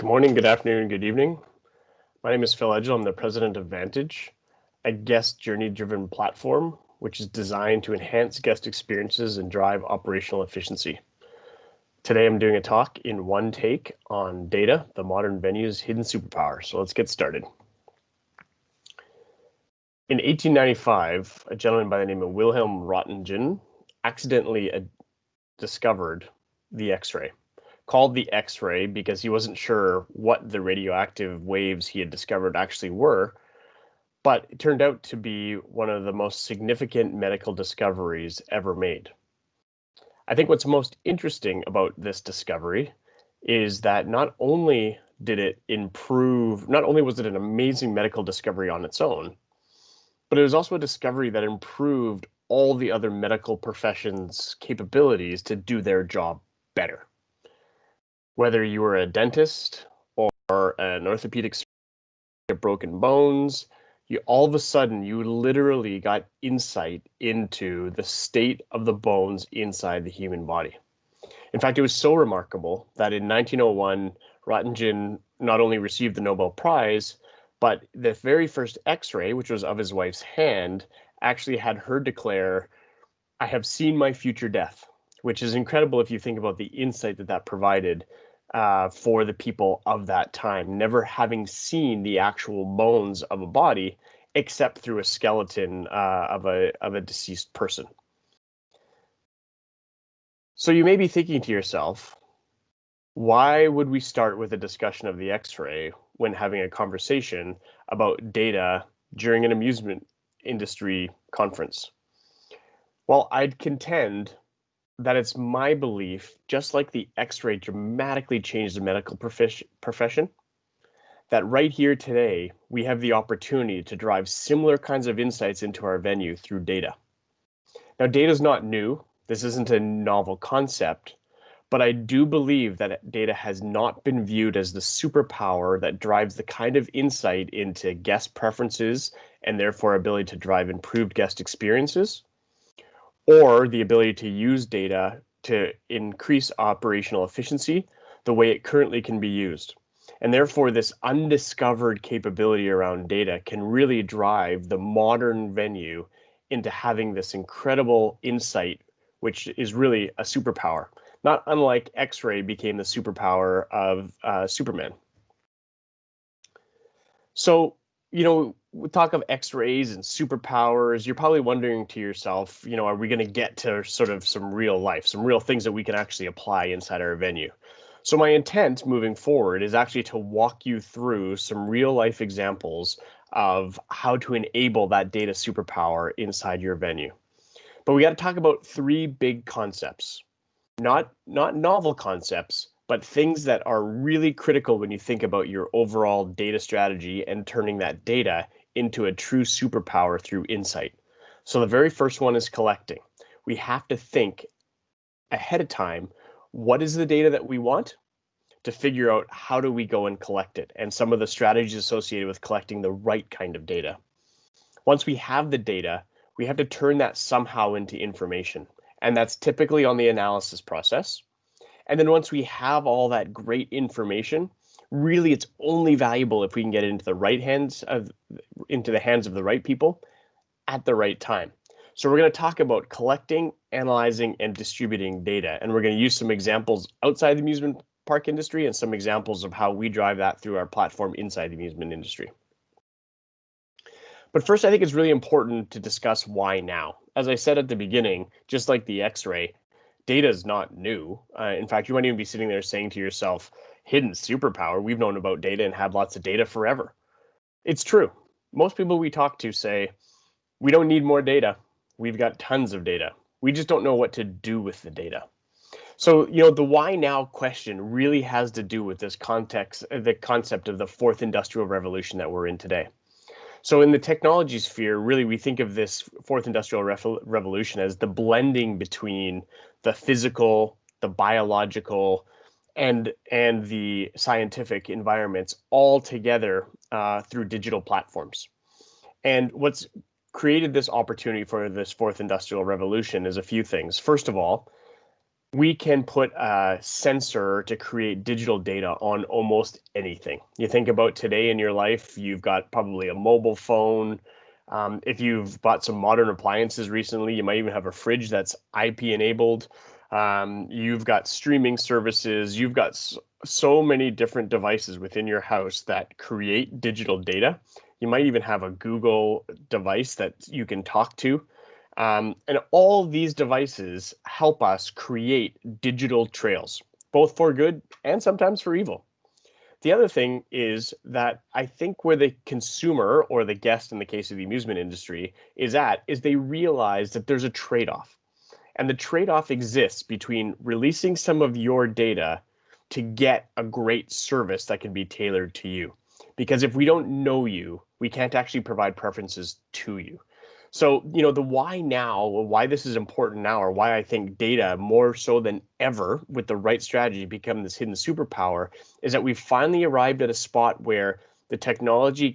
Good morning, good afternoon, good evening. My name is Phil Edgell. I'm the president of Vantage, a guest journey-driven platform which is designed to enhance guest experiences and drive operational efficiency. Today I'm doing a talk in one take on data, the modern venue's hidden superpower. So let's get started. In 1895, a gentleman by the name of Wilhelm Röntgen accidentally discovered the X-ray. Called the X-ray because he wasn't sure what the radioactive waves he had discovered actually were, but it turned out to be one of the most significant medical discoveries ever made. I think what's most interesting about this discovery is that not only was it an amazing medical discovery on its own, but it was also a discovery that improved all the other medical professions' capabilities to do their job better. Whether you were a dentist or an orthopedic surgeon, broken bones, all of a sudden you literally got insight into the state of the bones inside the human body. In fact, it was so remarkable that in 1901, Röntgen not only received the Nobel Prize, but the very first X-ray, which was of his wife's hand, actually had her declare, "I have seen my future death," which is incredible if you think about the insight that provided for the people of that time, never having seen the actual bones of a body except through a skeleton of a deceased person. So you may be thinking to yourself, why would we start with a discussion of the X-ray when having a conversation about data during an amusement industry conference? Well, I'd contend that it's my belief, just like the X-ray dramatically changed the medical profession, that right here today, we have the opportunity to drive similar kinds of insights into our venue through data. Now, data is not new. This isn't a novel concept, but I do believe that data has not been viewed as the superpower that drives the kind of insight into guest preferences and therefore ability to drive improved guest experiences, or the ability to use data to increase operational efficiency the way it currently can be used. And therefore, this undiscovered capability around data can really drive the modern venue into having this incredible insight, which is really a superpower, not unlike X-ray became the superpower of Superman. So, we talk of X-rays and superpowers. You're probably wondering to yourself, are we going to get to sort of some real life, some real things that we can actually apply inside our venue? So my intent moving forward is actually to walk you through some real life examples of how to enable that data superpower inside your venue. But we got to talk about three big concepts, not novel concepts, but things that are really critical when you think about your overall data strategy and turning that data into a true superpower through insight. So the very first one is collecting. We have to think ahead of time, what is the data that we want, to figure out how do we go and collect it and some of the strategies associated with collecting the right kind of data. Once we have the data, we have to turn that somehow into information. And that's typically on the analysis process. And then once we have all that great information, really it's only valuable if we can get it into the hands of the right people at the right time. So we're going to talk about collecting, analyzing, and distributing data. And we're going to use some examples outside the amusement park industry and some examples of how we drive that through our platform inside the amusement industry. But first, I think it's really important to discuss why now. As I said at the beginning, just like the X-ray, data is not new. In fact, you might even be sitting there saying to yourself, hidden superpower, we've known about data and had lots of data forever. It's true. Most people we talk to say, we don't need more data. We've got tons of data. We just don't know what to do with the data. So, the why now question really has to do with this context, the concept of the fourth industrial revolution that we're in today. So in the technology sphere, really, we think of this fourth industrial revolution as the blending between the physical, the biological, and the scientific environments all together through digital platforms. And what's created this opportunity for this fourth industrial revolution is a few things. First of all, we can put a sensor to create digital data on almost anything. You think about today in your life, you've got probably a mobile phone. If you've bought some modern appliances recently, you might even have a fridge that's IP enabled. You've got streaming services. You've got so many different devices within your house that create digital data. You might even have a Google device that you can talk to. And all these devices help us create digital trails, both for good and sometimes for evil. The other thing is that I think where the consumer or the guest in the case of the amusement industry is they realize that there's a trade-off. And the trade-off exists between releasing some of your data to get a great service that can be tailored to you. Because if we don't know you, we can't actually provide preferences to you. So, the why now, why this is important now, or why I think data more so than ever with the right strategy become this hidden superpower is that we've finally arrived at a spot where the technology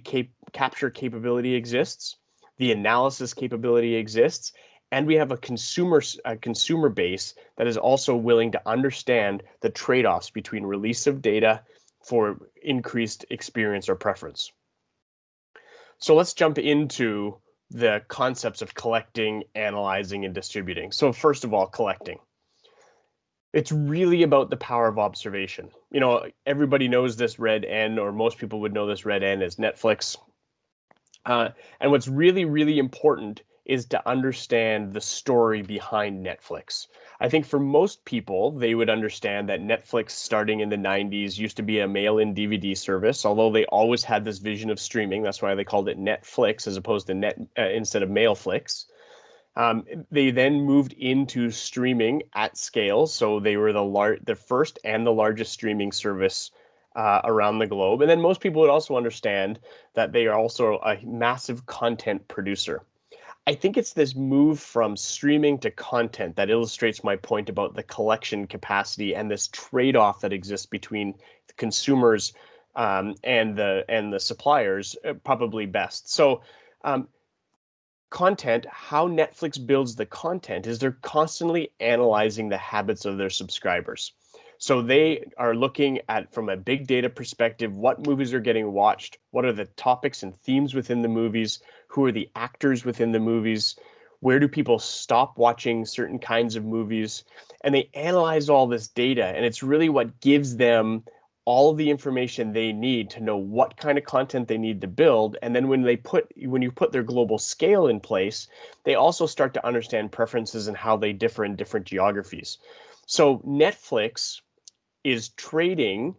capture capability exists, the analysis capability exists, and we have a consumer base that is also willing to understand the trade-offs between release of data for increased experience or preference. So let's jump into the concepts of collecting, analyzing, and distributing. So first of all, collecting. It's really about the power of observation. Everybody knows this red N, or most people would know this red N as Netflix. And what's really, really important is to understand the story behind Netflix. I think for most people, they would understand that Netflix, starting in the 90s, used to be a mail-in DVD service, although they always had this vision of streaming. That's why they called it Netflix as opposed to instead of Mailflix. They then moved into streaming at scale, so they were the first and the largest streaming service around the globe. And then most people would also understand that they are also a massive content producer. I think it's this move from streaming to content that illustrates my point about the collection capacity and this trade-off that exists between the consumers and the suppliers probably best. So content, how Netflix builds the content is they're constantly analyzing the habits of their subscribers. So they are looking at, from a big data perspective, what movies are getting watched, what are the topics and themes within the movies, who are the actors within the movies, where do people stop watching certain kinds of movies, and they analyze all this data, and it's really what gives them all of the information they need to know what kind of content they need to build. And then when you put their global scale in place, they also start to understand preferences and how they differ in different geographies. So Netflix is trading.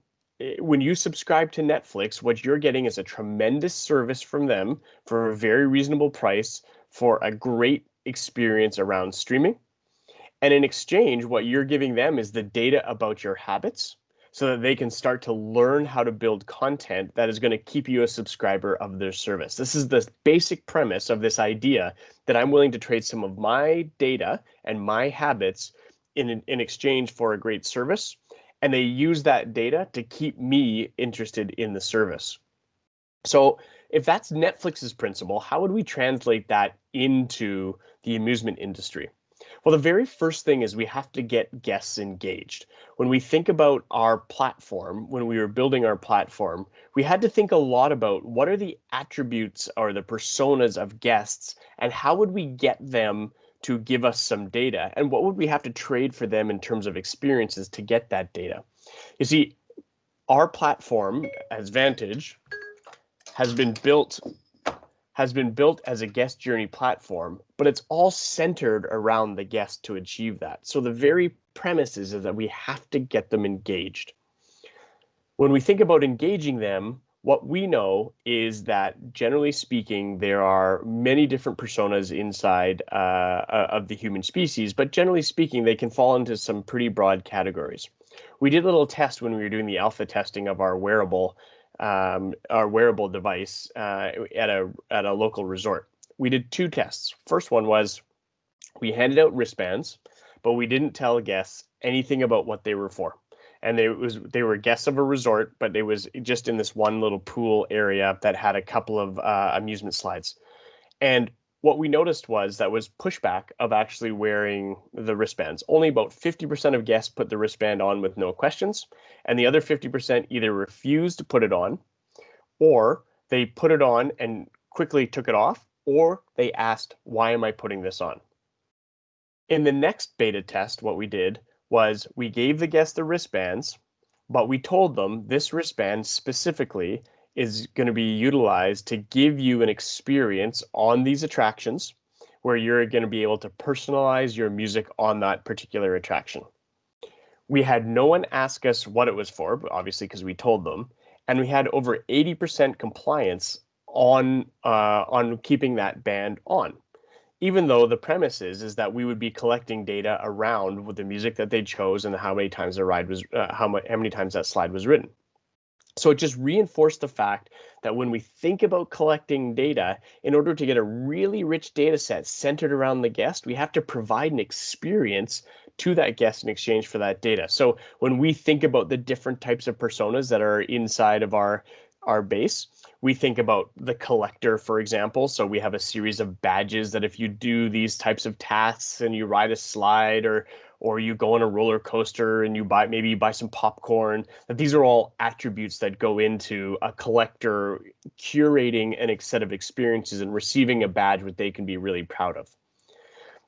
When you subscribe to Netflix, what you're getting is a tremendous service from them for a very reasonable price for a great experience around streaming. And in exchange, what you're giving them is the data about your habits so that they can start to learn how to build content that is going to keep you a subscriber of their service. This is the basic premise of this idea that I'm willing to trade some of my data and my habits in exchange for a great service. And they use that data to keep me interested in the service. So if that's Netflix's principle, how would we translate that into the amusement industry? Well, the very first thing is we have to get guests engaged. When we think about our platform, when we were building our platform, we had to think a lot about what are the attributes or the personas of guests and how would we get them to give us some data and what would we have to trade for them in terms of experiences to get that data. You see, our platform as Vantage has been built as a guest journey platform, but it's all centered around the guest to achieve that. So the very premise is that we have to get them engaged. When we think about engaging them, what we know is that generally speaking, there are many different personas inside of the human species, but generally speaking, they can fall into some pretty broad categories. We did a little test when we were doing the alpha testing of our wearable device at a local resort. We did two tests. First one was we handed out wristbands, but we didn't tell guests anything about what they were for. And they were guests of a resort, but it was just in this one little pool area that had a couple of amusement slides. And what we noticed was that was pushback of actually wearing the wristbands. Only about 50% of guests put the wristband on with no questions, and the other 50% either refused to put it on, or they put it on and quickly took it off, or they asked, "Why am I putting this on?" In the next beta test, what we did was we gave the guests the wristbands, but we told them this wristband specifically is going to be utilized to give you an experience on these attractions where you're going to be able to personalize your music on that particular attraction. We had no one ask us what it was for, obviously, because we told them, and we had over 80% compliance on keeping that band on, even though the premise is that we would be collecting data around with the music that they chose and how many times the ride was, how many times that slide was ridden. So it just reinforced the fact that when we think about collecting data, in order to get a really rich data set centered around the guest, we have to provide an experience to that guest in exchange for that data. So when we think about the different types of personas that are inside of our base, we think about the collector, for example. So we have a series of badges that if you do these types of tasks and you ride a slide or you go on a roller coaster and maybe you buy some popcorn, that these are all attributes that go into a collector curating a set of experiences and receiving a badge that they can be really proud of.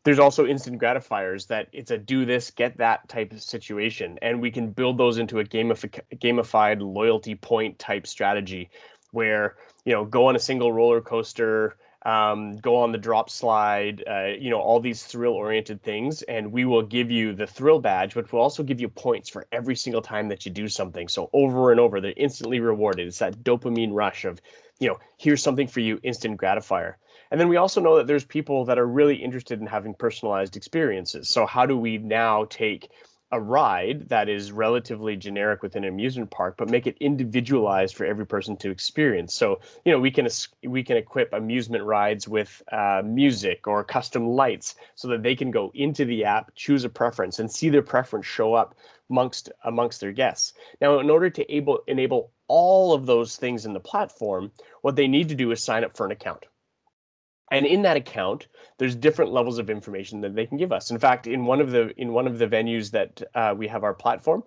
There's also instant gratifiers that it's a do this, get that type of situation. And we can build those into a gamified loyalty point type strategy where, go on a single roller coaster, go on the drop slide, all these thrill oriented things. And we will give you the thrill badge, but we'll also give you points for every single time that you do something. So over and over, they're instantly rewarded. It's that dopamine rush of, here's something for you, instant gratifier. And then we also know that there's people that are really interested in having personalized experiences. So how do we now take a ride that is relatively generic within an amusement park, but make it individualized for every person to experience? So, we can equip amusement rides with music or custom lights so that they can go into the app, choose a preference, and see their preference show up amongst their guests. Now, in order to enable all of those things in the platform, what they need to do is sign up for an account. And in that account, there's different levels of information that they can give us. In fact, in one of the venues that we have our platform,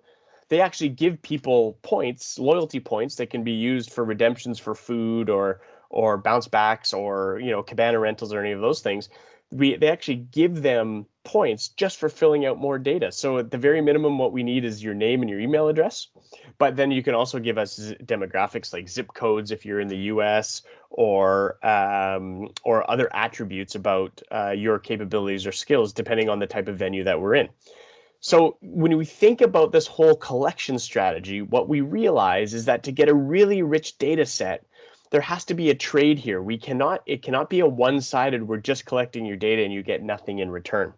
they actually give people points, loyalty points that can be used for redemptions for food or bounce backs or cabana rentals or any of those things. They actually give them points just for filling out more data. So at the very minimum, what we need is your name and your email address. But then you can also give us demographics like zip codes if you're in the US or other attributes about your capabilities or skills, depending on the type of venue that we're in. So when we think about this whole collection strategy, what we realize is that to get a really rich data set, there has to be a trade here. It cannot be a one-sided, we're just collecting your data and you get nothing in return.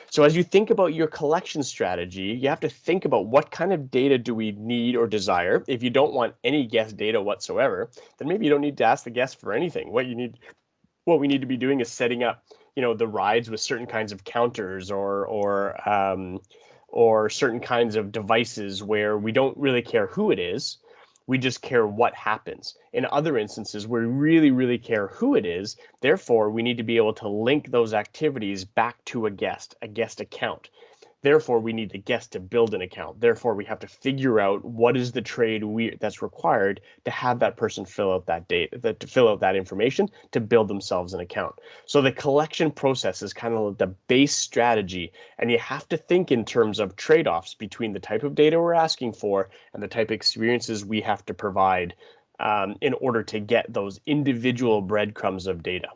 So as you think about your collection strategy, you have to think about what kind of data do we need or desire. If you don't want any guest data whatsoever, then maybe you don't need to ask the guest for anything. What we need to be doing is setting up, the rides with certain kinds of counters or certain kinds of devices where we don't really care who it is. We just care what happens. In other instances, we really, really care who it is. Therefore, we need to be able to link those activities back to a guest account. Therefore, we need the guest to build an account. Therefore, we have to figure out what is the trade that's required to have that person fill out that data, to fill out that information to build themselves an account. So the collection process is kind of the base strategy, and you have to think in terms of trade-offs between the type of data we're asking for and the type of experiences we have to provide in order to get those individual breadcrumbs of data.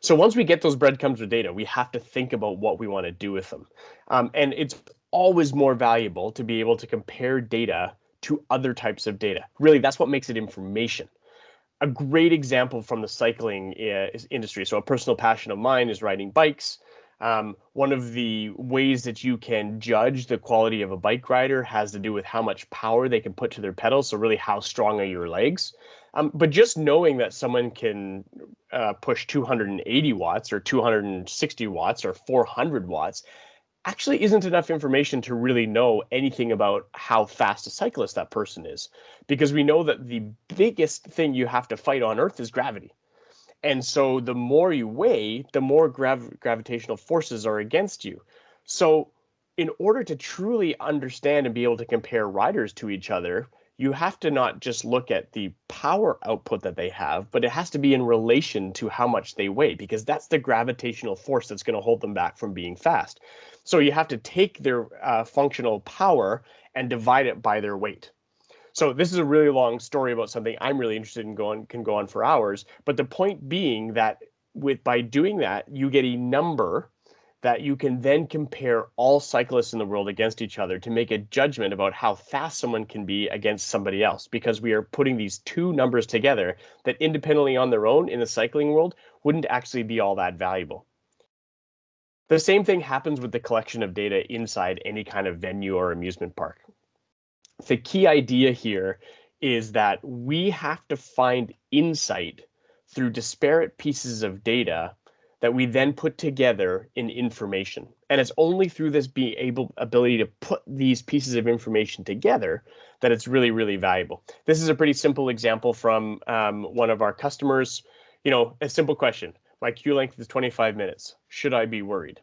So once we get those breadcrumbs of data, we have to think about what we want to do with them. And it's always more valuable to be able to compare data to other types of data. Really, that's what makes it information. A great example from the cycling industry. So a personal passion of mine is riding bikes. One of the ways that you can judge the quality of a bike rider has to do with how much power they can put to their pedals. So really, how strong are your legs? But just knowing that someone can push 280 watts or 260 watts or 400 watts actually isn't enough information to really know anything about how fast a cyclist that person is. Because we know that the biggest thing you have to fight on Earth is gravity. And so the more you weigh, the more gravitational forces are against you. So in order to truly understand and be able to compare riders to each other, you have to not just look at the power output that they have, but it has to be in relation to how much they weigh, because that's the gravitational force that's going to hold them back from being fast. So you have to take their functional power and divide it by their weight. So this is a really long story about something I'm really interested in, can go on for hours. But the point being that by doing that, you get a number that you can then compare all cyclists in the world against each other to make a judgment about how fast someone can be against somebody else, because we are putting these two numbers together that independently on their own in the cycling world wouldn't actually be all that valuable. The same thing happens with the collection of data inside any kind of venue or amusement park. The key idea here is that we have to find insight through disparate pieces of data that we then put together in information. And it's only through this ability to put these pieces of information together that it's really, really valuable. This is a pretty simple example from one of our customers. A simple question. My queue length is 25 minutes. Should I be worried?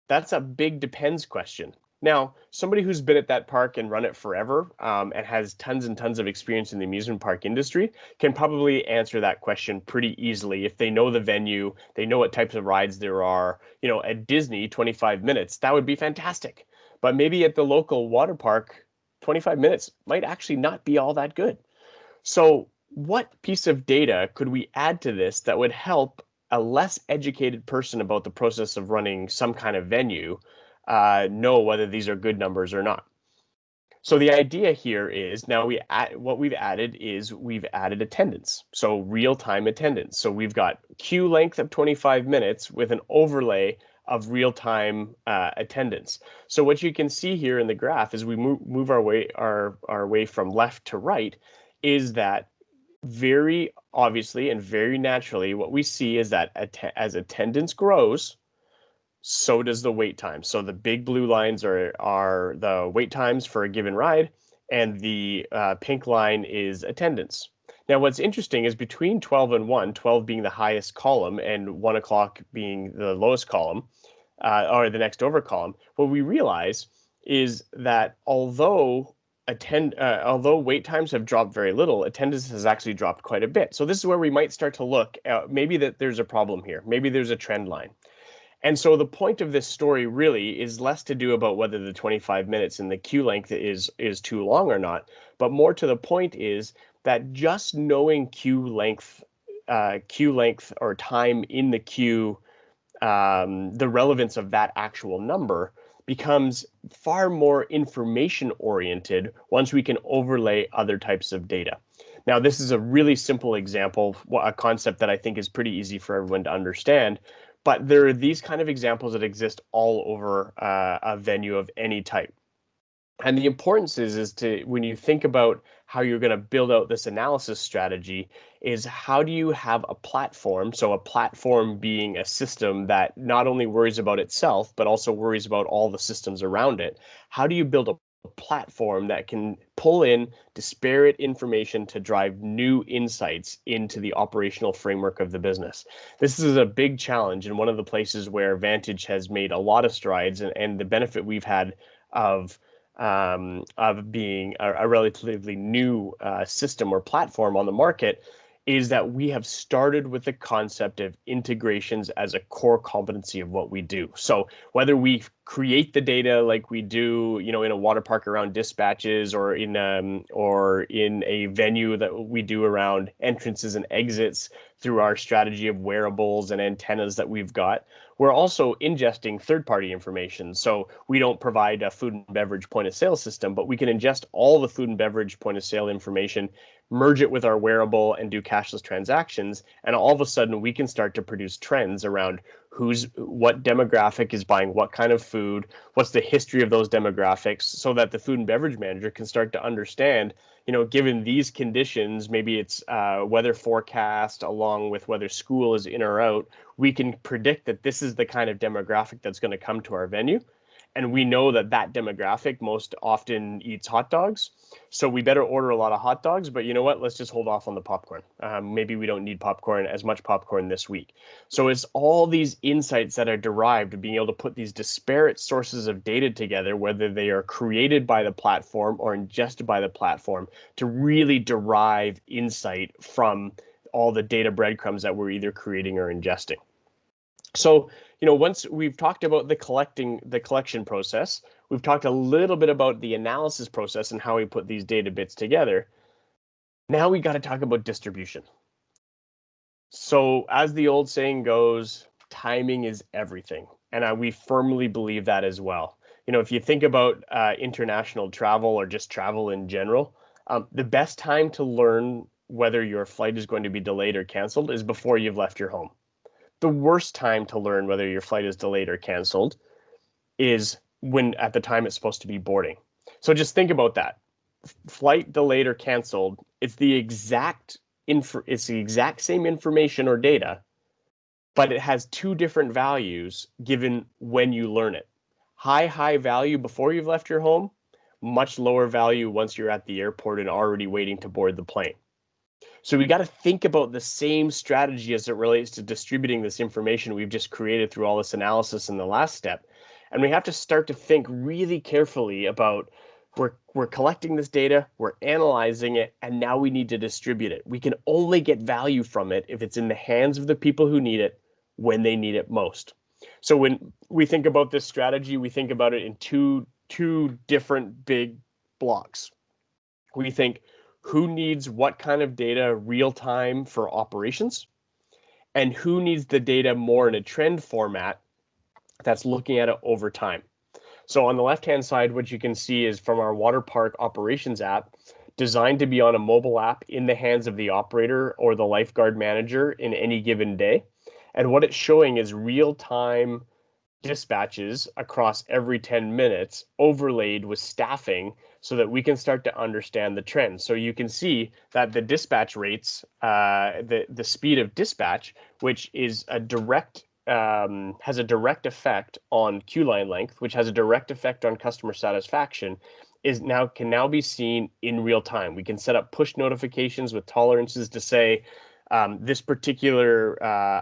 That's a big depends question. Now, somebody who's been at that park and run it forever and has tons and tons of experience in the amusement park industry can probably answer that question pretty easily. If they know the venue, they know what types of rides there are. At Disney, 25 minutes, that would be fantastic. But maybe at the local water park, 25 minutes might actually not be all that good. So what piece of data could we add to this that would help a less educated person about the process of running some kind of venue know whether these are good numbers or not? So the idea here is now what we've added is we've added attendance. So real-time attendance. So we've got queue length of 25 minutes with an overlay of real-time attendance. So what you can see here in the graph as we move our way from left to right is that very obviously and very naturally, what we see is that as attendance grows, so does the wait time. So the big blue lines are the wait times for a given ride, and the pink line is attendance. Now, what's interesting is between 12 and 1, 12 being the highest column and 1 o'clock being the lowest column, or the next over column, what we realize is that although wait times have dropped very little, attendance has actually dropped quite a bit. So this is where we might start to look at maybe that there's a problem here. Maybe there's a trend line. And so the point of this story really is less to do about whether the 25 minutes in the queue length is too long or not, but more to the point is that just knowing queue length or time in the queue, the relevance of that actual number becomes far more information oriented once we can overlay other types of data. Now, this is a really simple example, a concept that I think is pretty easy for everyone to understand, but there are these kind of examples that exist all over a venue of any type. And the importance is to, when you think about how you're going to build out this analysis strategy, is how do you have a platform? So a platform being a system that not only worries about itself, but also worries about all the systems around it. How do you build a platform that can pull in disparate information to drive new insights into the operational framework of the business? This is a big challenge, and one of the places where Vantage has made a lot of strides, and the benefit we've had of being a relatively new system or platform on the market is that we have started with the concept of integrations as a core competency of what we do. So whether we create the data like we do, in a water park around dispatches, or in a venue that we do around entrances and exits through our strategy of wearables and antennas that we've got, we're also ingesting third-party information. So we don't provide a food and beverage point of sale system, but we can ingest all the food and beverage point of sale information, merge it with our wearable, and do cashless transactions. And all of a sudden, we can start to produce trends around what demographic is buying what kind of food, what's the history of those demographics, so that the food and beverage manager can start to understand, given these conditions, maybe it's weather forecast along with whether school is in or out, we can predict that this is the kind of demographic that's going to come to our venue. And we know that that demographic most often eats hot dogs. So we better order a lot of hot dogs, but you know what? Let's just hold off on the popcorn. Maybe we don't need popcorn, as much popcorn this week. So it's all these insights that are derived of being able to put these disparate sources of data together, whether they are created by the platform or ingested by the platform, to really derive insight from all the data breadcrumbs that we're either creating or ingesting. So, once we've talked about the collection process, we've talked a little bit about the analysis process and how we put these data bits together. Now we got to talk about distribution. So, as the old saying goes, timing is everything. And we firmly believe that as well. If you think about international travel or just travel in general, the best time to learn whether your flight is going to be delayed or canceled is before you've left your home. The worst time to learn whether your flight is delayed or canceled is when at the time it's supposed to be boarding. So just think about that. Flight delayed or canceled, it's the exact same information or data, but it has two different values given when you learn it. High value before you've left your home, much lower value once you're at the airport and already waiting to board the plane. So we got to think about the same strategy as it relates to distributing this information we've just created through all this analysis in the last step. And we have to start to think really carefully about we're collecting this data, we're analyzing it, and now we need to distribute it. We can only get value from it if it's in the hands of the people who need it when they need it most. So when we think about this strategy, we think about it in two different big blocks. We think who needs what kind of data real time for operations, and who needs the data more in a trend format that's looking at it over time. So on the left-hand side, what you can see is from our water park operations app, designed to be on a mobile app in the hands of the operator or the lifeguard manager in any given day. And what it's showing is real-time dispatches across every 10 minutes overlaid with staffing so that we can start to understand the trends. So you can see that the dispatch rates, the speed of dispatch, which is a direct has a direct effect on queue line length, which has a direct effect on customer satisfaction, can now be seen in real time. We can set up push notifications with tolerances to say this particular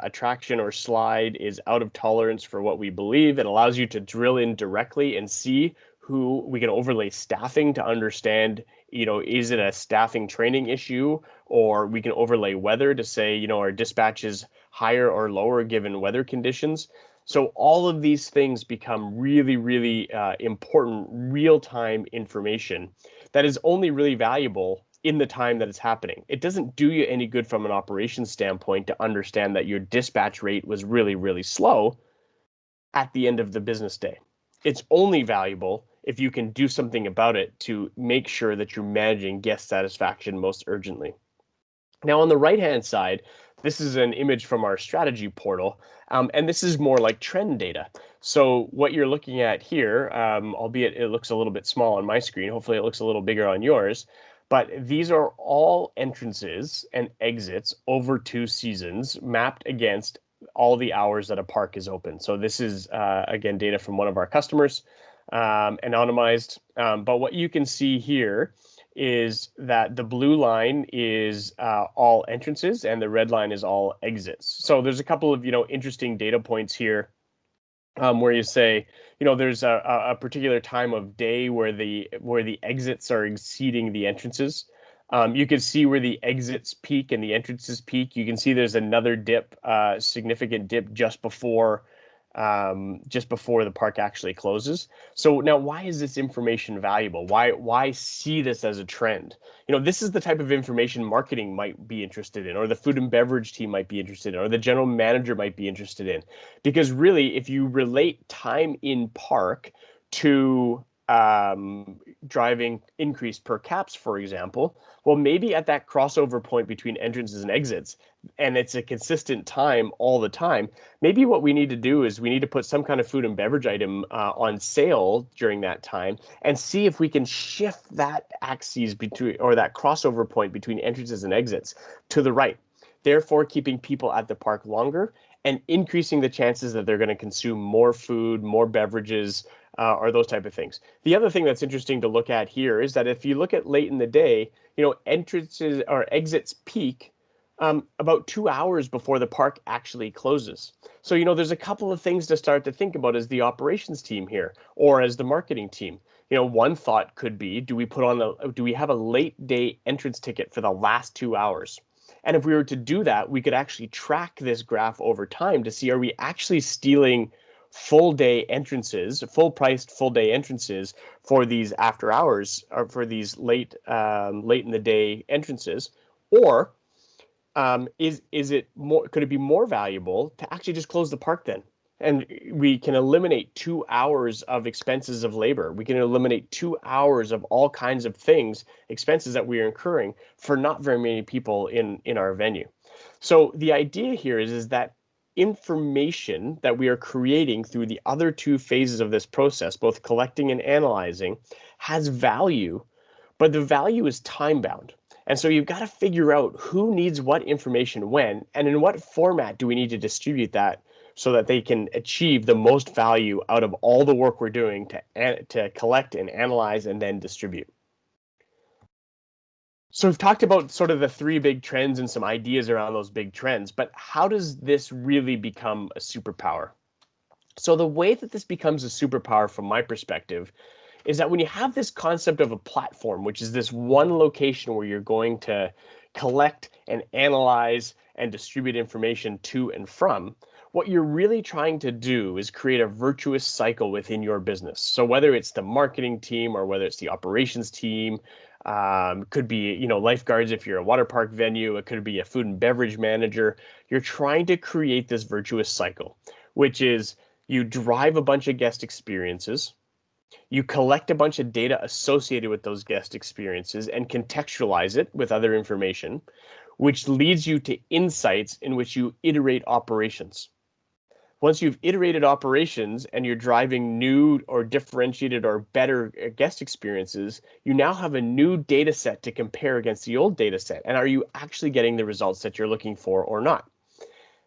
attraction or slide is out of tolerance for what we believe. It allows you to drill in directly and see who we can overlay staffing to understand, is it a staffing training issue, or we can overlay weather to say, our dispatch is higher or lower given weather conditions. So all of these things become really, really important real-time information that is only really valuable in the time that it's happening. It doesn't do you any good from an operations standpoint to understand that your dispatch rate was really, really slow at the end of the business day. It's only valuable if you can do something about it to make sure that you're managing guest satisfaction most urgently. Now, on the right-hand side, this is an image from our strategy portal, and this is more like trend data. So what you're looking at here, albeit it looks a little bit small on my screen, hopefully it looks a little bigger on yours, but these are all entrances and exits over 2 seasons mapped against all the hours that a park is open. So this is, again, data from one of our customers, anonymized. But what you can see here is that the blue line is all entrances and the red line is all exits. So there's a couple of interesting data points here where you say there's a particular time of day where the exits are exceeding the entrances. You can see where the exits peak and the entrances peak. You can see there's another dip, significant dip just before the park actually closes. So now, why is this information valuable? Why see this as a trend? This is the type of information marketing might be interested in, or the food and beverage team might be interested in, or the general manager might be interested in. Because really, if you relate time in park to driving increased per caps, for example, well, maybe at that crossover point between entrances and exits, and it's a consistent time all the time, maybe what we need to do is we need to put some kind of food and beverage item on sale during that time and see if we can shift that axis between, or that crossover point between entrances and exits to the right, therefore keeping people at the park longer and increasing the chances that they're going to consume more food, more beverages, or those type of things. The other thing that's interesting to look at here is that if you look at late in the day, entrances or exits peak about 2 hours before the park actually closes. So, there's a couple of things to start to think about as the operations team here or as the marketing team. One thought could be, do we have a late day entrance ticket for the last 2 hours? And if we were to do that, we could actually track this graph over time to see, are we actually stealing full day entrances, full priced full day entrances for these after hours or for these late in the day entrances, or is it more? Could it be more valuable to actually just close the park then? And we can eliminate 2 hours of expenses of labor. We can eliminate 2 hours of all kinds of things, expenses that we are incurring for not very many people in our venue. So the idea here is that information that we are creating through the other two phases of this process, both collecting and analyzing, has value, but the value is time bound. And so you've got to figure out who needs what information when, and in what format do we need to distribute that so that they can achieve the most value out of all the work we're doing to collect and analyze and then distribute. So we've talked about sort of the three big trends and some ideas around those big trends, but how does this really become a superpower? So the way that this becomes a superpower from my perspective is that when you have this concept of a platform, which is this one location where you're going to collect and analyze and distribute information to and from, what you're really trying to do is create a virtuous cycle within your business. So whether it's the marketing team or whether it's the operations team, could be lifeguards if you're a water park venue, it could be a food and beverage manager. You're trying to create this virtuous cycle, which is you drive a bunch of guest experiences, you collect a bunch of data associated with those guest experiences and contextualize it with other information, which leads you to insights in which you iterate operations. Once you've iterated operations and you're driving new or differentiated or better guest experiences, you now have a new data set to compare against the old data set. And are you actually getting the results that you're looking for or not?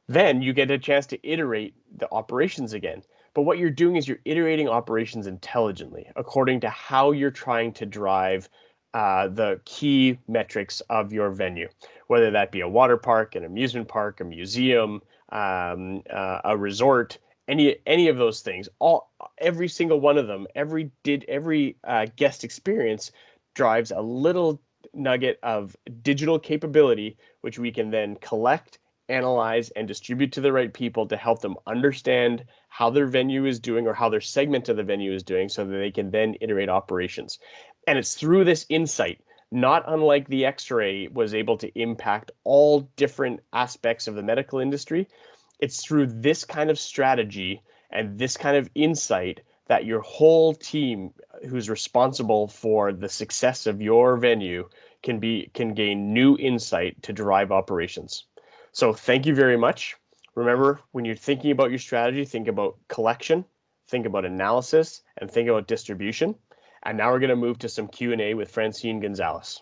Then you get a chance to iterate the operations again. But what you're doing is you're iterating operations intelligently according to how you're trying to drive the key metrics of your venue, whether that be a water park, an amusement park, a museum, a resort, any of those things. Every single one of them, every guest experience drives a little nugget of digital capability, which we can then collect, analyze, and distribute to the right people to help them understand how their venue is doing or how their segment of the venue is doing so that they can then iterate operations. And it's through this insight, not unlike the X-ray was able to impact all different aspects of the medical industry. It's through this kind of strategy and this kind of insight that your whole team who's responsible for the success of your venue can gain new insight to drive operations. So thank you very much. Remember, when you're thinking about your strategy, think about collection, think about analysis, and think about distribution. And now we're going to move to some Q&A with Francine Gonzalez.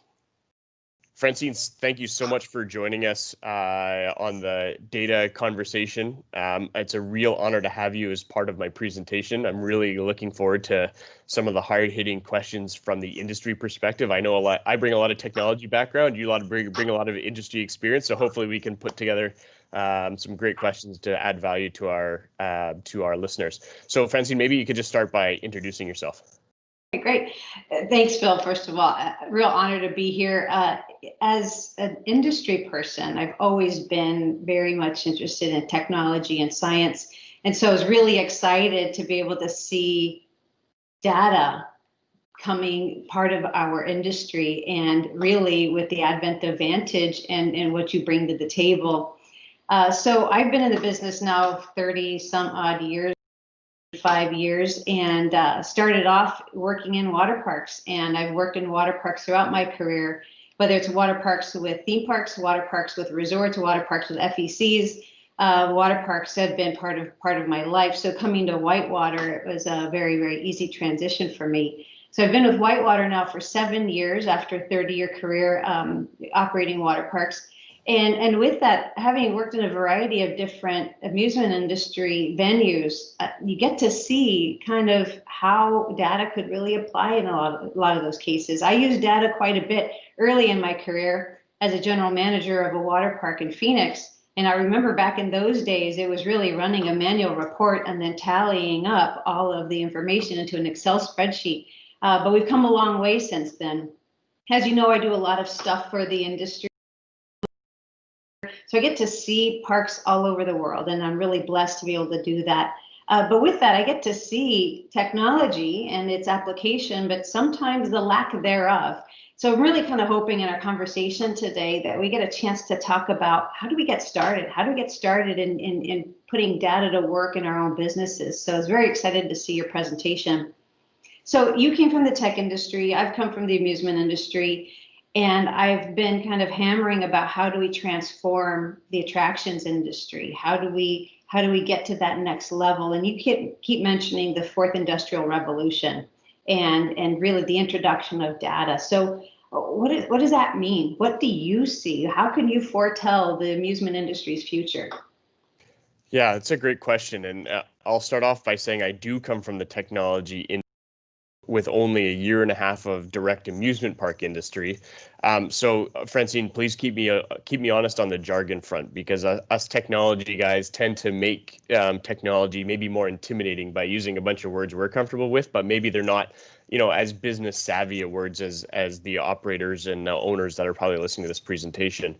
Francine, thank you so much for joining us on the data conversation. It's a real honor to have you as part of my presentation. I'm really looking forward to some of the hard-hitting questions from the industry perspective. I know a lot. I bring a lot of technology background. You bring a lot of industry experience. So hopefully we can put together some great questions to add value to our listeners. So Francine, maybe you could just start by introducing yourself. Great. Thanks, Phil. First of all, a real honor to be here. As an industry person, I've always been very much interested in technology and science. And so I was really excited to be able to see data coming part of our industry, and really with the advent of Vantage and what you bring to the table. So I've been in the business now 30 some odd years. 5 years, and started off working in water parks. And I've worked in water parks throughout my career, whether it's water parks with theme parks, water parks with resorts, water parks with FECs. Water parks have been part of my life. So coming to Whitewater, it was a very, very easy transition for me. So I've been with Whitewater now for 7 years after a 30-year career operating water parks. And with that, having worked in a variety of different amusement industry venues, you get to see kind of how data could really apply in a lot of those cases. I used data quite a bit early in my career as a general manager of a water park in Phoenix. And I remember back in those days, it was really running a manual report and then tallying up all of the information into an Excel spreadsheet. But we've come a long way since then. As you know, I do a lot of stuff for the industry. So I get to see parks all over the world, and I'm really blessed to be able to do that. But with that, I get to see technology and its application, but sometimes the lack thereof. So I'm really kind of hoping in our conversation today that we get a chance to talk about how do we get started? How do we get started in putting data to work in our own businesses? So I was very excited to see your presentation. So you came from the tech industry, I've come from the amusement industry, and I've been kind of hammering about how do we transform the attractions industry? How do we get to that next level? And you keep mentioning the fourth industrial revolution and really the introduction of data. So what does that mean? What do you see? How can you foretell the amusement industry's future? Yeah, it's a great question. And I'll start off by saying I do come from the technology in with only a year and a half of direct amusement park industry. So Francine, please keep me honest on the jargon front, because us technology guys tend to make technology maybe more intimidating by using a bunch of words we're comfortable with, but maybe they're not, as business savvy words as the operators and owners that are probably listening to this presentation.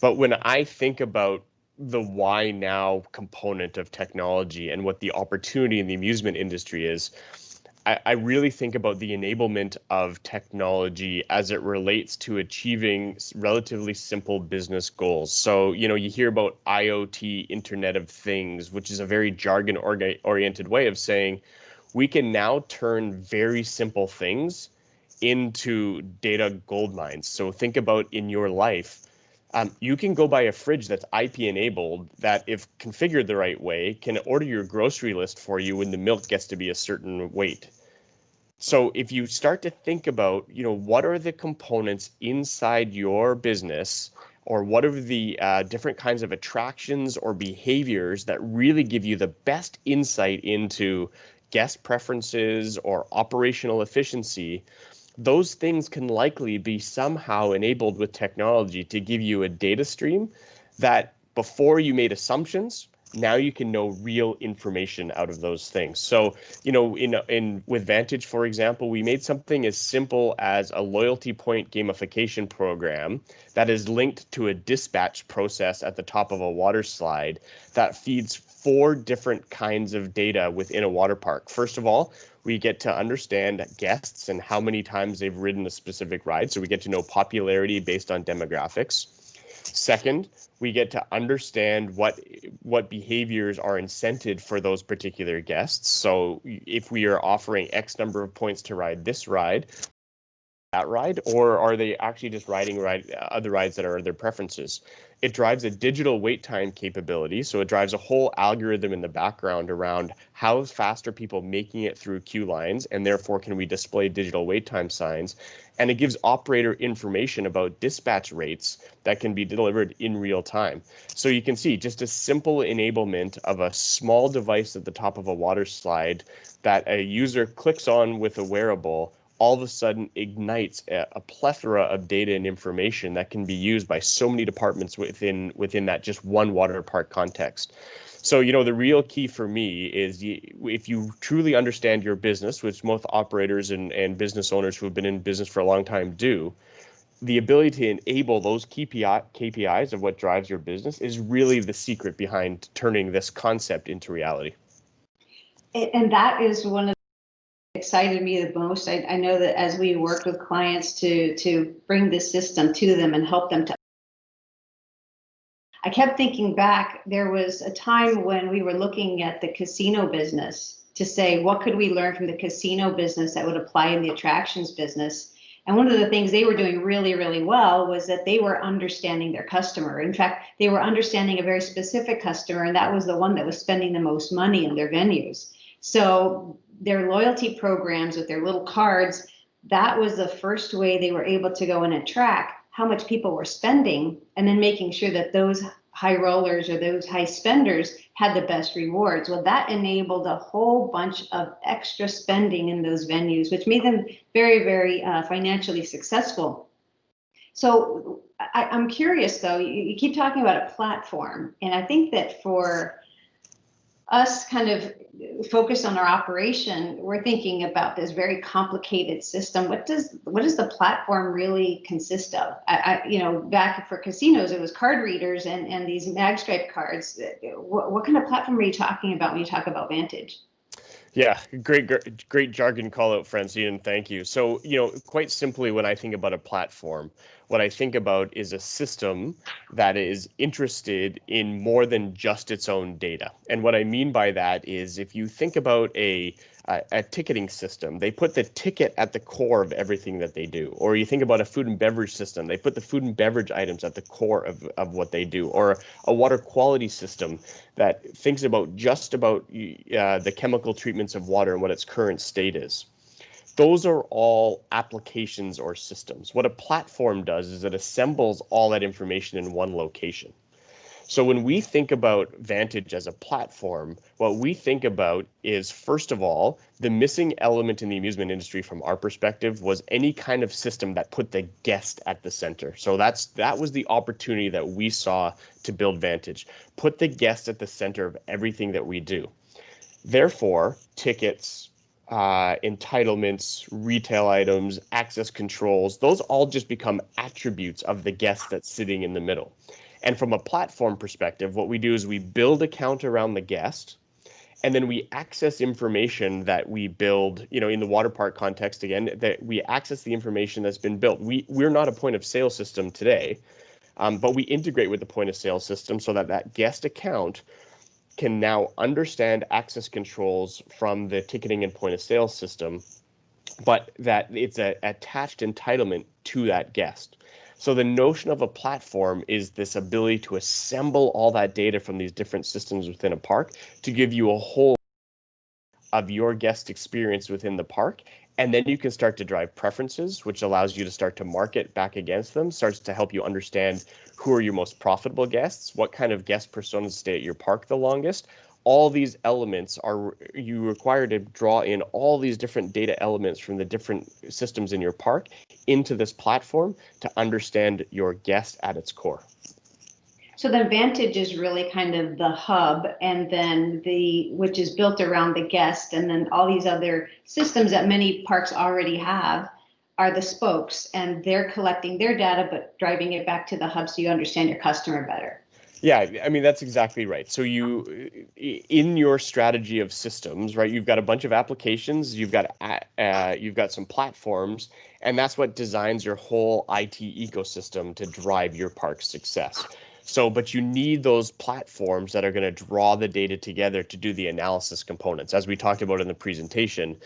But when I think about the why now component of technology and what the opportunity in the amusement industry is, I really think about the enablement of technology as it relates to achieving relatively simple business goals. So, you hear about IoT, Internet of Things, which is a very jargon-oriented way of saying we can now turn very simple things into data gold mines. So think about in your life, you can go buy a fridge that's IP enabled that, if configured the right way, can order your grocery list for you when the milk gets to be a certain weight. So if you start to think about, what are the components inside your business, or what are the different kinds of attractions or behaviors that really give you the best insight into guest preferences or operational efficiency, those things can likely be somehow enabled with technology to give you a data stream that, before you made assumptions, now you can know real information out of those things. So, in with Vantage, for example, we made something as simple as a loyalty point gamification program that is linked to a dispatch process at the top of a water slide that feeds 4 different kinds of data within a water park. First of all, we get to understand guests and how many times they've ridden a specific ride. So we get to know popularity based on demographics. Second, we get to understand what behaviors are incented for those particular guests. So if we are offering X number of points to ride this ride, that ride, or are they actually just riding other rides that are their preferences? It drives a digital wait time capability, so it drives a whole algorithm in the background around how fast are people making it through queue lines, and therefore can we display digital wait time signs. And it gives operator information about dispatch rates that can be delivered in real time. So you can see just a simple enablement of a small device at the top of a water slide that a user clicks on with a wearable, all of a sudden ignites a plethora of data and information that can be used by so many departments within that just one water park context. So, the real key for me is if you truly understand your business, which most operators and business owners who have been in business for a long time do, the ability to enable those KPIs of what drives your business is really the secret behind turning this concept into reality. And that is one of excited me the most. I know that as we work with clients to bring this system to them and help them to, I kept thinking back, there was a time when we were looking at the casino business to say, what could we learn from the casino business that would apply in the attractions business? And one of the things they were doing really, really well was that they were understanding their customer. In fact, they were understanding a very specific customer, and that was the one that was spending the most money in their venues. So their loyalty programs with their little cards, that was the first way they were able to go in and track how much people were spending, and then making sure that those high rollers or those high spenders had the best rewards. Well, that enabled a whole bunch of extra spending in those venues, which made them very, very financially successful. So I'm curious, though, you keep talking about a platform, and I think that for us kind of focused on our operation, we're thinking about this very complicated system. What does the platform really consist of? Back for casinos, it was card readers and these magstripe cards. What kind of platform are you talking about when you talk about Vantage? Yeah, great jargon call out, Francine. Thank you. So, quite simply, when I think about a platform, what I think about is a system that is interested in more than just its own data. And what I mean by that is if you think about a ticketing system, they put the ticket at the core of everything that they do. Or you think about a food and beverage system, they put the food and beverage items at the core of what they do. Or a water quality system that thinks about just about the chemical treatments of water and what its current state is. Those are all applications or systems. What a platform does is it assembles all that information in one location. So when we think about Vantage as a platform, what we think about is, first of all, the missing element in the amusement industry from our perspective was any kind of system that put the guest at the center. So that was the opportunity that we saw to build Vantage. Put the guest at the center of everything that we do. Therefore, tickets, entitlements, retail items, access controls, those all just become attributes of the guest that's sitting in the middle. And from a platform perspective, what we do is we build a count around the guest, and then we access information that we build, in the water park context again, that we access the information that's been built. We're not a point of sale system today, but we integrate with the point of sale system so that that guest account can now understand access controls from the ticketing and point of sale system, but that it's an attached entitlement to that guest. So the notion of a platform is this ability to assemble all that data from these different systems within a park to give you a whole of your guest experience within the park. And then you can start to drive preferences, which allows you to start to market back against them, starts to help you understand who are your most profitable guests, what kind of guest personas stay at your park the longest. All these elements are you required to draw in all these different data elements from the different systems in your park into this platform to understand your guest at its core. So then Vantage is really kind of the hub, and then which is built around the guest, and then all these other systems that many parks already have are the spokes, and they're collecting their data but driving it back to the hub so you understand your customer better. Yeah, I mean, that's exactly right. So in your strategy of systems, right, you've got a bunch of applications, you've got some platforms, and that's what designs your whole IT ecosystem to drive your park's success. So, but you need those platforms that are going to draw the data together to do the analysis components. As we talked about in the presentation,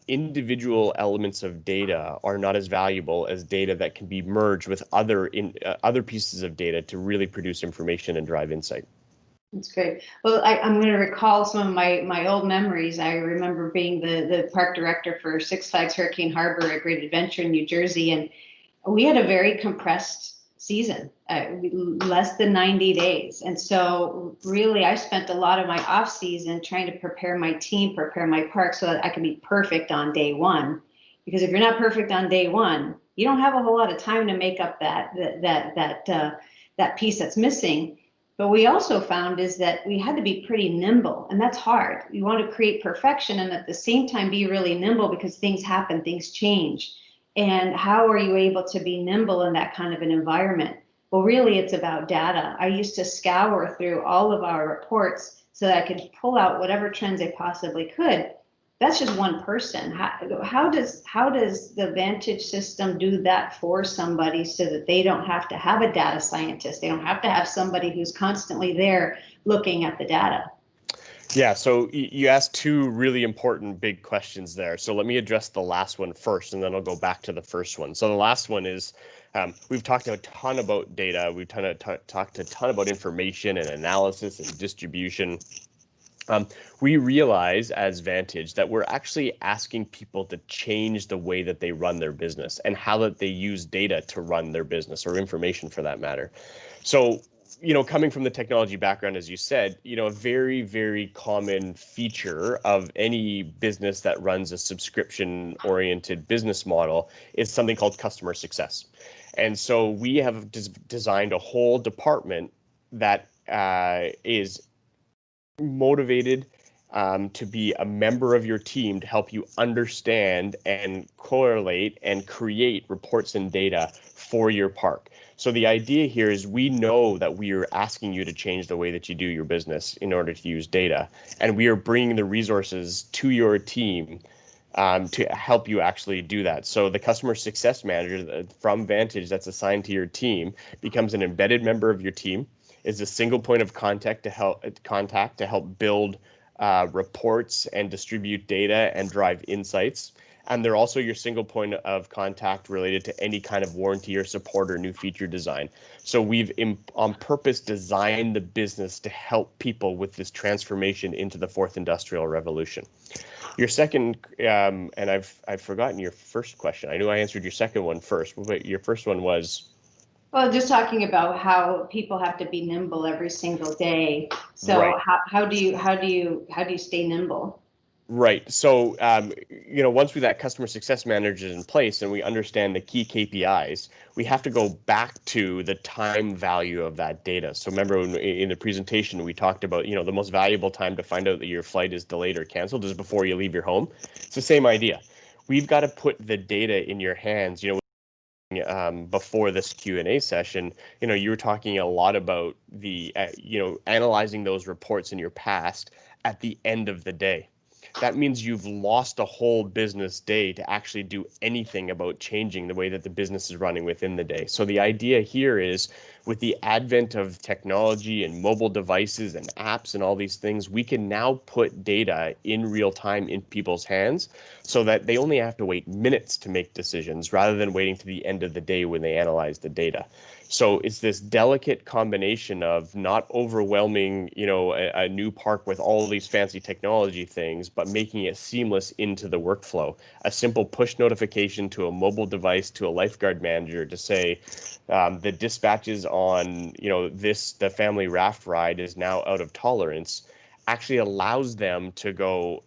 individual elements of data are not as valuable as data that can be merged with other pieces of data to really produce information and drive insight. That's great. Well, I'm going to recall some of my old memories. I remember being the park director for Six Flags Hurricane Harbor at Great Adventure in New Jersey, and we had a very compressed season, less than 90 days. And so really, I spent a lot of my off season trying to prepare my team, prepare my park so that I can be perfect on day one. Because if you're not perfect on day one, you don't have a whole lot of time to make up that piece that's missing. But we also found is that we had to be pretty nimble, and that's hard. You want to create perfection and at the same time be really nimble because things happen, things change. And how are you able to be nimble in that kind of an environment? Well, really, it's about data. I used to scour through all of our reports so that I could pull out whatever trends I possibly could. That's just one person. How does the Vantage system do that for somebody so that they don't have to have a data scientist? They don't have to have somebody who's constantly there looking at the data. Yeah, so you asked two really important big questions there. So let me address the last one first, and then I'll go back to the first one. So the last one is, we've talked a ton about data. We've talked a ton about information and analysis and distribution. We realize as Vantage that we're actually asking people to change the way that they run their business and how that they use data to run their business, or information for that matter. So, coming from the technology background, as you said, a very, very common feature of any business that runs a subscription-oriented business model is something called customer success. And so we have designed a whole department that is motivated to be a member of your team to help you understand and correlate and create reports and data for your park. So the idea here is we know that we are asking you to change the way that you do your business in order to use data, and we are bringing the resources to your team to help you actually do that. So the customer success manager from Vantage that's assigned to your team becomes an embedded member of your team, is a single point of contact to help build reports and distribute data and drive insights. And they're also your single point of contact related to any kind of warranty or support or new feature design. So we've on purpose designed the business to help people with this transformation into the fourth industrial revolution. Your second, and I've forgotten your first question. I knew I answered your second one first, but your first one was. Well, just talking about how people have to be nimble every single day. So Right. how do you stay nimble? Right. So, once that customer success manager is in place and we understand the key KPIs, we have to go back to the time value of that data. So remember in the presentation, we talked about, the most valuable time to find out that your flight is delayed or canceled is before you leave your home. It's the same idea. We've got to put the data in your hands, before this Q&A session, you were talking a lot about the, analyzing those reports in your past at the end of the day. That means you've lost a whole business day to actually do anything about changing the way that the business is running within the day. So the idea here is, with the advent of technology and mobile devices and apps and all these things, we can now put data in real time in people's hands so that they only have to wait minutes to make decisions rather than waiting to the end of the day when they analyze the data. So it's this delicate combination of not overwhelming, a new park with all these fancy technology things, but making it seamless into the workflow. A simple push notification to a mobile device to a lifeguard manager to say the dispatches on, the family raft ride is now out of tolerance, actually allows them to go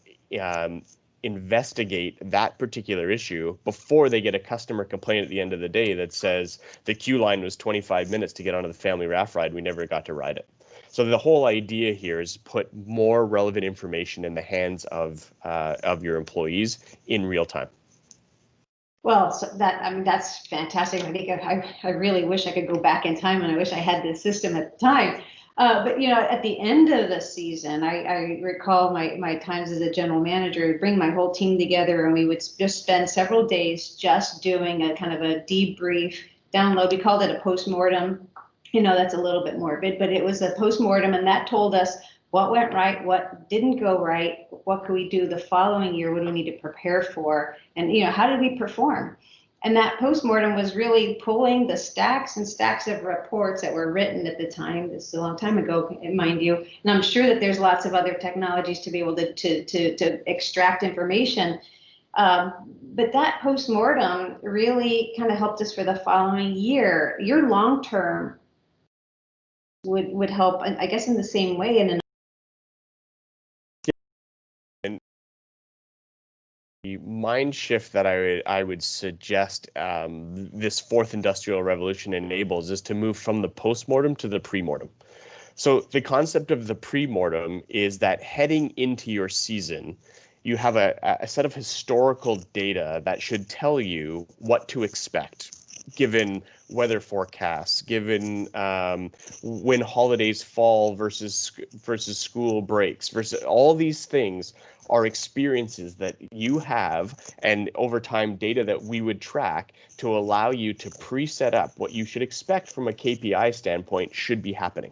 investigate that particular issue before they get a customer complaint at the end of the day that says the queue line was 25 minutes to get onto the family raft ride. We never got to ride it. So the whole idea here is put more relevant information in the hands of your employees in real time. Well, so that's fantastic. I think I really wish I could go back in time, and I wish I had this system at the time. But at the end of the season, I recall my times as a general manager. I'd bring my whole team together, and we would just spend several days just doing a kind of a debrief download. We called it a postmortem. That's a little bit morbid, but it was a postmortem, and that told us what went right, what didn't go right, what could we do the following year, what do we need to prepare for, and how did we perform? And that postmortem was really pulling the stacks and stacks of reports that were written at the time. This is a long time ago, mind you. And I'm sure that there's lots of other technologies to be able to extract information. But that postmortem really kind of helped us for the following year. Your long term would help, I guess, in the same way. And the mind shift that I would suggest this fourth industrial revolution enables is to move from the postmortem to the premortem. So the concept of the premortem is that heading into your season, you have a set of historical data that should tell you what to expect, given weather forecasts, given when holidays fall versus school breaks, versus all these things are experiences that you have, and over time data that we would track to allow you to preset up what you should expect from a KPI standpoint should be happening.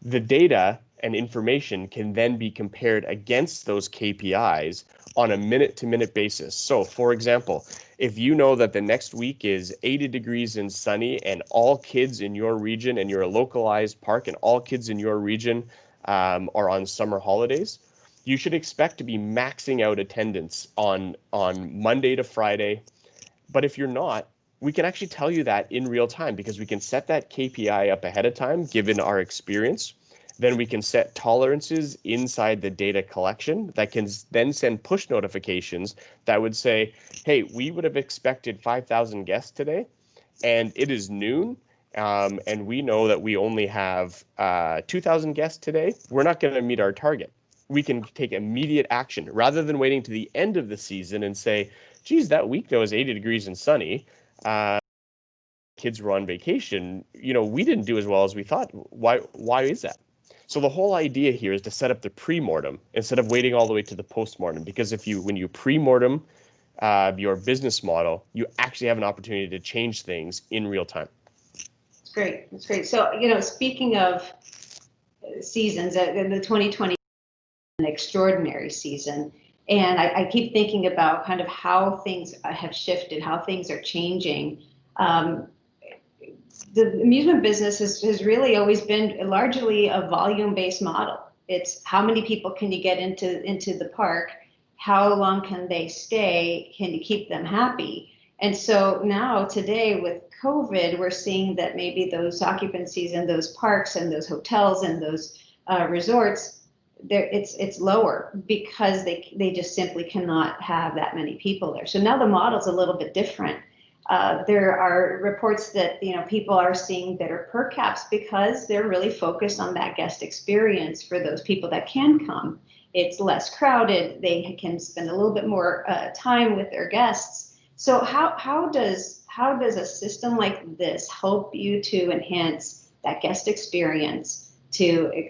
The data and information can then be compared against those KPIs on a minute-to-minute basis. So, for example, if you know that the next week is 80 degrees and sunny and all kids in your region, and you're a localized park and all kids in your region or on summer holidays, you should expect to be maxing out attendance on Monday to Friday. But if you're not, we can actually tell you that in real time because we can set that KPI up ahead of time, given our experience. Then we can set tolerances inside the data collection that can then send push notifications that would say, hey, we would have expected 5,000 guests today, and it is noon, and we know that we only have 2,000 guests today. We're not going to meet our target. We can take immediate action rather than waiting to the end of the season and say, geez, that week that was 80 degrees and sunny, kids were on vacation, we didn't do as well as we thought. Why is that? So the whole idea here is to set up the pre-mortem instead of waiting all the way to the post-mortem, because when you pre-mortem your business model, you actually have an opportunity to change things in real time. That's great. That's great. So, speaking of seasons, in the 2020 an extraordinary season. And I keep thinking about kind of how things have shifted, how things are changing. The amusement business has really always been largely a volume-based model. It's how many people can you get into the park? How long can they stay? Can you keep them happy? And so now today with COVID, we're seeing that maybe those occupancies in those parks and those hotels and those resorts, it's lower because they just simply cannot have that many people there. So now the model's a little bit different. There are reports that people are seeing better per caps because they're really focused on that guest experience for those people that can come. It's less crowded. They can spend a little bit more time with their guests. So how does a system like this help you to enhance that guest experience, to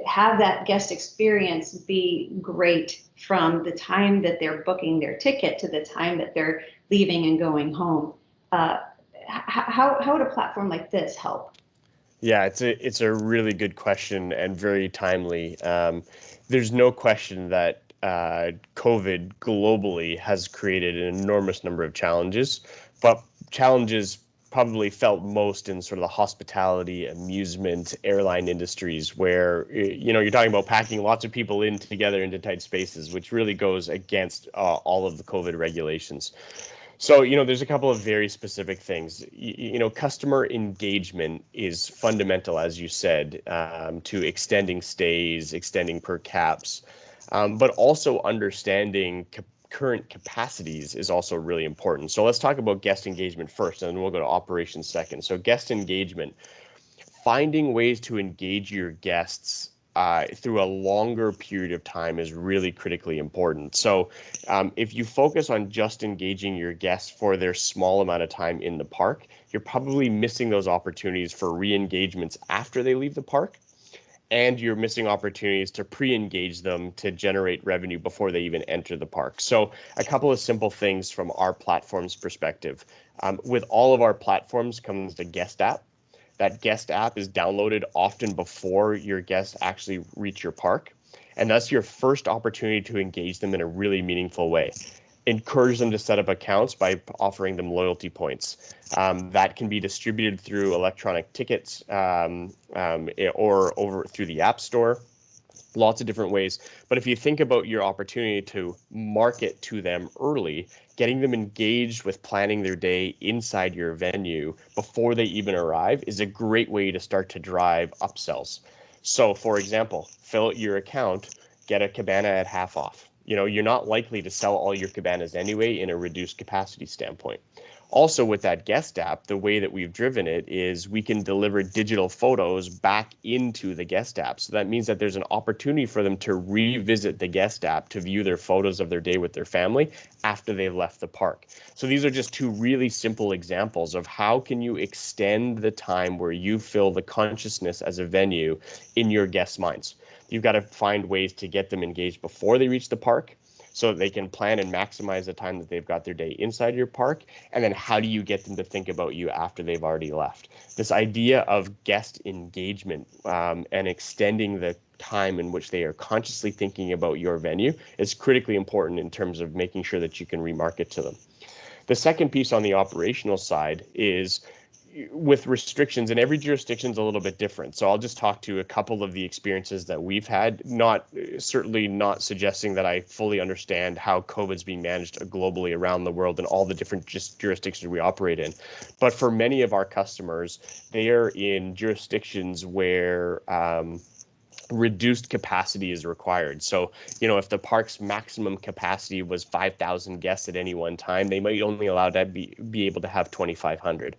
have that guest experience be great from the time that they're booking their ticket to the time that they're leaving and going home? How would a platform like this help? Yeah, it's a really good question and very timely. There's no question that COVID globally has created an enormous number of challenges, but challenges probably felt most in sort of the hospitality, amusement, airline industries, where you're talking about packing lots of people in together into tight spaces, which really goes against all of the COVID regulations. So, there's a couple of very specific things. Customer engagement is fundamental, as you said, to extending stays, extending per caps, but also understanding current capacities is also really important. So let's talk about guest engagement first, and then we'll go to operations second. So guest engagement, finding ways to engage your guests through a longer period of time is really critically important. So if you focus on just engaging your guests for their small amount of time in the park, you're probably missing those opportunities for re-engagements after they leave the park, and you're missing opportunities to pre-engage them to generate revenue before they even enter the park. So a couple of simple things from our platform's perspective. With all of our platforms comes the guest app. That guest app is downloaded often before your guests actually reach your park. And that's your first opportunity to engage them in a really meaningful way. Encourage them to set up accounts by offering them loyalty points. That can be distributed through electronic tickets or over through the App Store. Lots of different ways. But if you think about your opportunity to market to them early, getting them engaged with planning their day inside your venue before they even arrive is a great way to start to drive upsells. So for example, fill out your account, get a cabana at half off. You're not likely to sell all your cabanas anyway in a reduced capacity standpoint. Also, with that guest app, the way that we've driven it is we can deliver digital photos back into the guest app. So that means that there's an opportunity for them to revisit the guest app to view their photos of their day with their family after they've left the park. So these are just two really simple examples of how can you extend the time where you fill the consciousness as a venue in your guests' minds. You've got to find ways to get them engaged before they reach the park, so that they can plan and maximize the time that they've got their day inside your park. And then how do you get them to think about you after they've already left? This idea of guest engagement and extending the time in which they are consciously thinking about your venue is critically important in terms of making sure that you can remarket to them. The second piece on the operational side is with restrictions, and every jurisdiction is a little bit different. So I'll just talk to a couple of the experiences that we've had, certainly not suggesting that I fully understand how COVID's being managed globally around the world and all the different jurisdictions we operate in. But for many of our customers, they are in jurisdictions where reduced capacity is required. So, if the park's maximum capacity was 5,000 guests at any one time, they might only allow to be able to have 2,500.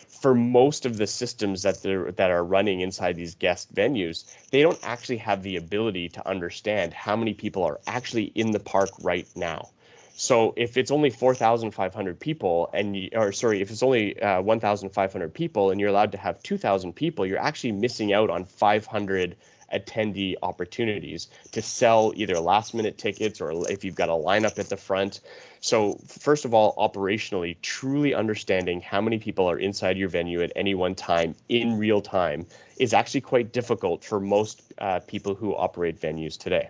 For most of the systems that are running inside these guest venues, they don't actually have the ability to understand how many people are actually in the park right now. So if it's only 4,500 people if it's only 1,500 people and you're allowed to have 2,000 people, you're actually missing out on 500 attendee opportunities to sell either last minute tickets or if you've got a lineup at the front. So first of all, operationally, truly understanding how many people are inside your venue at any one time in real time is actually quite difficult for most people who operate venues today.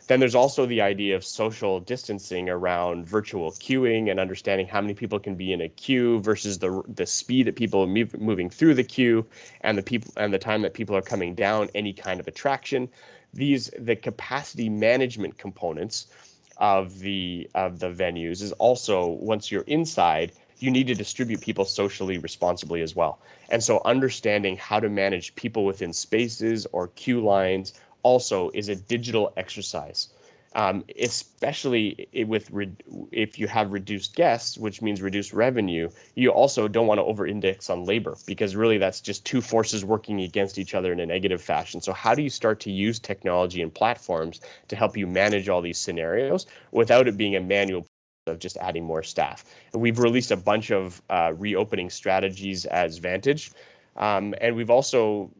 Then there's also the idea of social distancing around virtual queuing and understanding how many people can be in a queue versus the speed that people are moving through the queue and the time that people are coming down any kind of attraction. The capacity management components of the venues is also, once you're inside, you need to distribute people socially responsibly as well. And so understanding how to manage people within spaces or queue lines also is a digital exercise, especially if you have reduced guests, which means reduced revenue. You also don't want to over-index on labor because really that's just two forces working against each other in a negative fashion. So how do you start to use technology and platforms to help you manage all these scenarios without it being a manual of just adding more staff? And we've released a bunch of reopening strategies as Vantage. And we've also,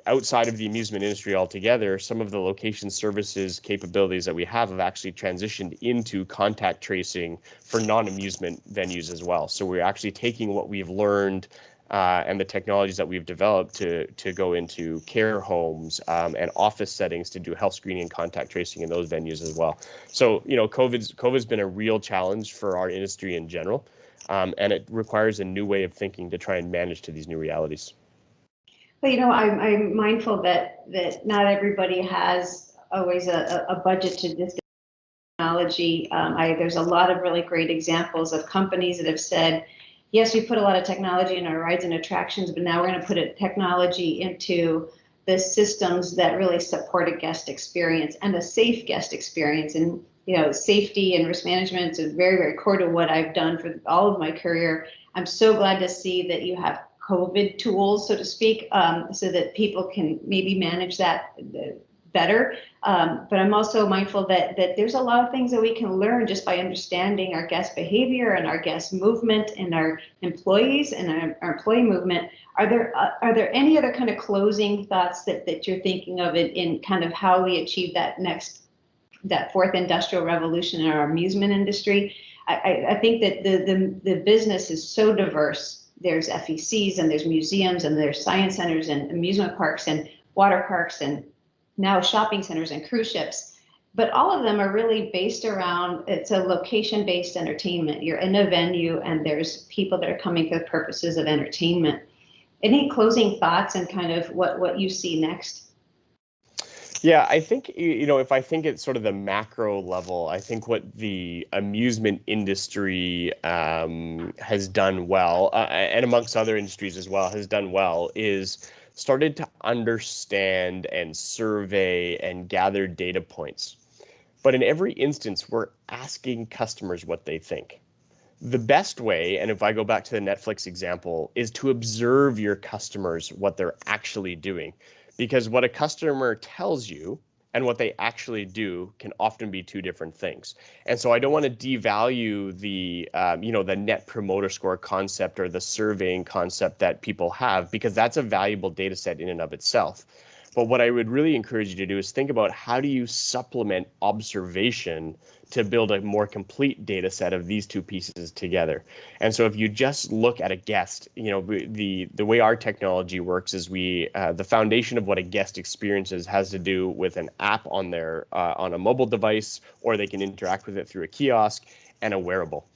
outside of the amusement industry altogether, some of the location services capabilities that we have actually transitioned into contact tracing for non-amusement venues as well. So we're actually taking what we've learned and the technologies that we've developed to go into care homes and office settings to do health screening and contact tracing in those venues as well. So, COVID's been a real challenge for our industry in general. And it requires a new way of thinking to try and manage to these new realities. Well, I'm mindful that not everybody has always a budget to this technology. There's a lot of really great examples of companies that have said, yes, we put a lot of technology in our rides and attractions, but now we're going to put technology into the systems that really support a guest experience and a safe guest experience. And safety and risk management is very, very core to what I've done for all of my career. I'm so glad to see that you have COVID tools, so to speak, so that people can maybe manage that better. But I'm also mindful that there's a lot of things that we can learn just by understanding our guest behavior and our guest movement and our employees and our employee movement. Are there any other kind of closing thoughts that you're thinking of in kind of how we achieve that fourth industrial revolution in our amusement industry? I think that the business is so diverse. There's FECs and there's museums and there's science centers and amusement parks and water parks and now shopping centers and cruise ships. But all of them are really based around, it's a location-based entertainment. You're in a venue and there's people that are coming for the purposes of entertainment. Any closing thoughts and kind of what you see next? Yeah, I think, if I think at sort of the macro level, I think what the amusement industry has done well, and amongst other industries as well, has done well, is started to understand and survey and gather data points. But in every instance, we're asking customers what they think. The best way, and if I go back to the Netflix example, is to observe your customers, what they're actually doing. Because what a customer tells you and what they actually do can often be two different things. And so I don't want to devalue the net promoter score concept or the surveying concept that people have, because that's a valuable data set in and of itself. But what I would really encourage you to do is think about how do you supplement observation to build a more complete data set of these two pieces together. And so if you just look at a guest, the way our technology works is the foundation of what a guest experiences has to do with an app on their on a mobile device, or they can interact with it through a kiosk and a wearable.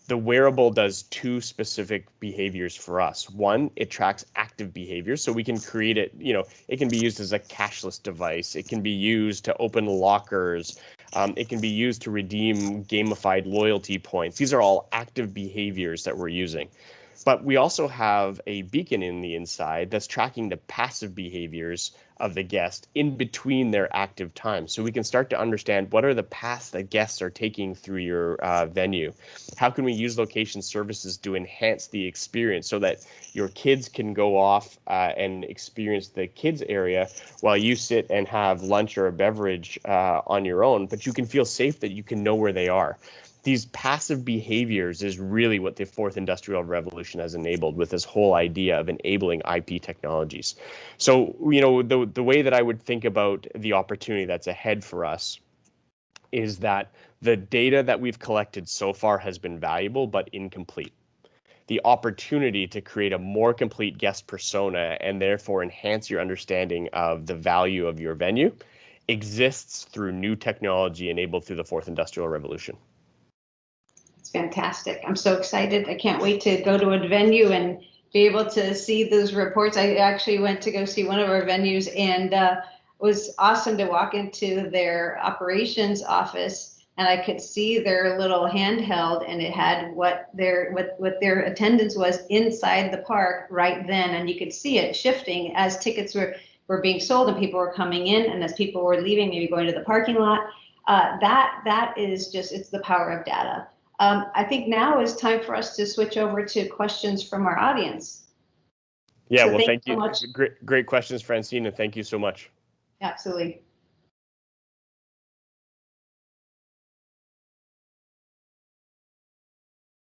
The wearable does two specific behaviors for us. One, it tracks active behavior, so we can create it, it can be used as a cashless device. It can be used to open lockers. It can be used to redeem gamified loyalty points. These are all active behaviors that we're using. But we also have a beacon in the inside that's tracking the passive behaviors of the guest in between their active time. So we can start to understand what are the paths that guests are taking through your venue. How can we use location services to enhance the experience so that your kids can go off and experience the kids area while you sit and have lunch or a beverage on your own, but you can feel safe that you can know where they are. These passive behaviors is really what the fourth industrial revolution has enabled with this whole idea of enabling IP technologies. So, the way that I would think about the opportunity that's ahead for us is that the data that we've collected so far has been valuable but incomplete. The opportunity to create a more complete guest persona and therefore enhance your understanding of the value of your venue exists through new technology enabled through the fourth industrial revolution. It's fantastic. I'm so excited. I can't wait to go to a venue and be able to see those reports. I actually went to go see one of our venues, and it was awesome to walk into their operations office, and I could see their little handheld, and it had what their attendance was inside the park right then, and you could see it shifting as tickets were being sold and people were coming in, and as people were leaving, maybe going to the parking lot. That is just, it's the power of data. I think now is time for us to switch over to questions from our audience. Yeah, So well, thank so you. much. Great questions, Francine, and thank you so much. Absolutely.